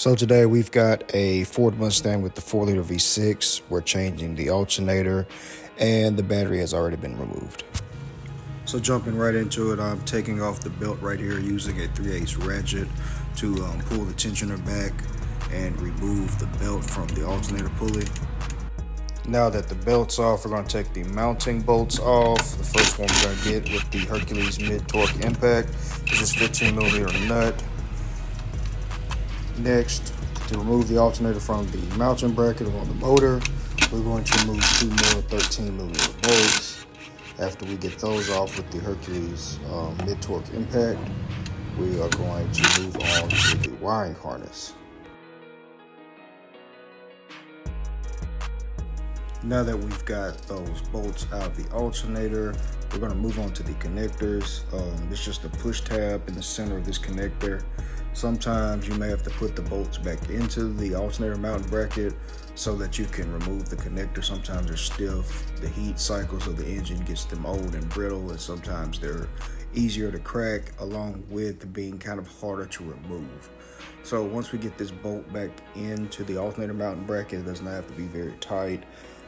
So today we've got a Ford Mustang with the 4-liter V6. We're changing the alternator and the battery has already been removed. So jumping right into it, I'm taking off the belt right here using a 3/8 ratchet to pull the tensioner back and remove the belt from the alternator pulley. Now that the belt's off, we're going to take the mounting bolts off. The first one we're going to get with the Hercules mid-torque impact is this 15mm nut. Next, to remove the alternator from the mounting bracket on the motor, we're going to remove 2 more 13mm bolts. After we get those off with the Hercules mid-torque impact, we are going to move on to the wiring harness. Now that we've got those bolts out of the alternator, we're going to move on to the connectors. It's just a push tab in the center of this connector. Sometimes you may have to put the bolts back into the alternator mounting bracket so that you can remove the connector. Sometimes they're stiff, the heat cycles of the engine gets them old and brittle, and sometimes they're easier to crack along with being kind of harder to remove. So once we get this bolt back into the alternator mounting bracket, it does not have to be very tight.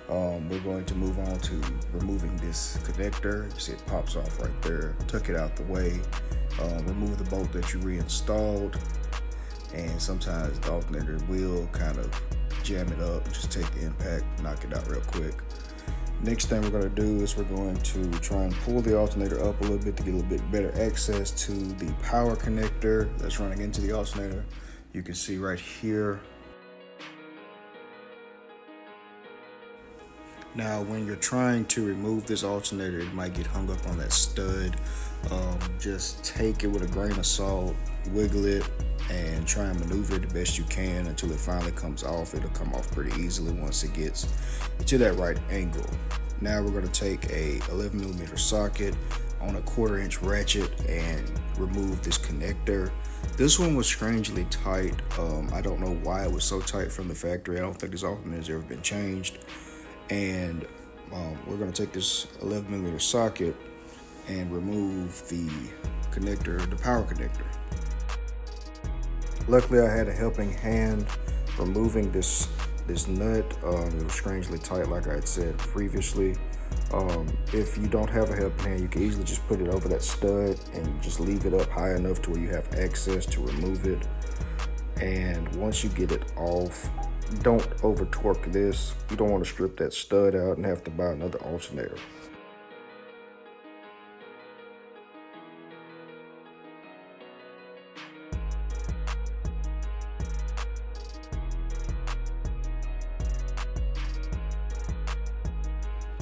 We're going to move on to removing this connector. You see it pops off right there. Tuck it out the way. Remove the bolt that you reinstalled, and sometimes the alternator will kind of jam it up. Just take the impact, knock it out real quick. Next thing we're going to do is we're going to try and pull the alternator up a little bit to get a little bit better access to the power connector that's running into the alternator. You can see right here. Now, when you're trying to remove this alternator, it might get hung up on that stud. Just take it with a grain of salt, wiggle it, and try and maneuver it the best you can until it finally comes off. It'll come off pretty easily once it gets to that right angle. Now we're going to take a 11mm socket on a 1/4-inch ratchet and remove this connector. This one was strangely tight. I don't know why it was so tight from the factory. I don't think this alternator has ever been changed. And we're going to take this 11mm socket and remove the connector, the power connector. Luckily, I had a helping hand removing this nut. It was strangely tight, like I had said previously. If you don't have a helping hand, you can easily just put it over that stud and just leave it up high enough to where you have access to remove it. And once you get it off, don't over torque this. You don't want to strip that stud out and have to buy another alternator.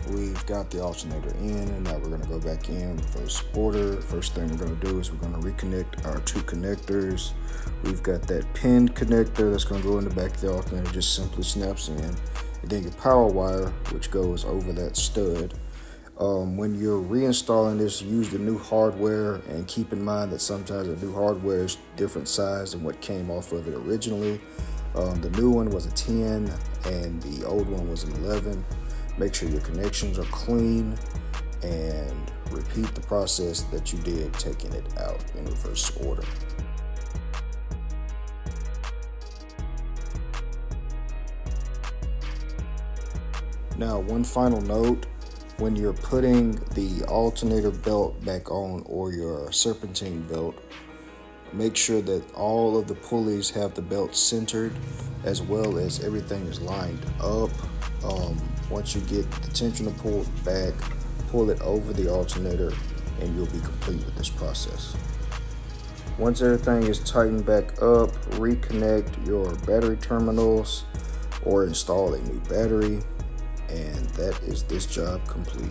We've got the alternator in, and now we're going to go back in reverse order. First thing we're going to do is we're going to reconnect our 2 connectors. We've got that pinned connector that's going to go in the back of the alternator, just simply snaps in. And then your power wire, which goes over that stud. When you're reinstalling this, use the new hardware, and keep in mind that sometimes the new hardware is different size than what came off of it originally. The new one was a 10 and the old one was an 11. Make sure your connections are clean and repeat the process that you did taking it out in reverse order. Now, one final note, when you're putting the alternator belt back on, or your serpentine belt, make sure that all of the pulleys have the belt centered, as well as everything is lined up. Once you get the tensioner pulled back, pull it over the alternator, and you'll be complete with this process. Once everything is tightened back up, reconnect your battery terminals or install a new battery, and that is this job complete.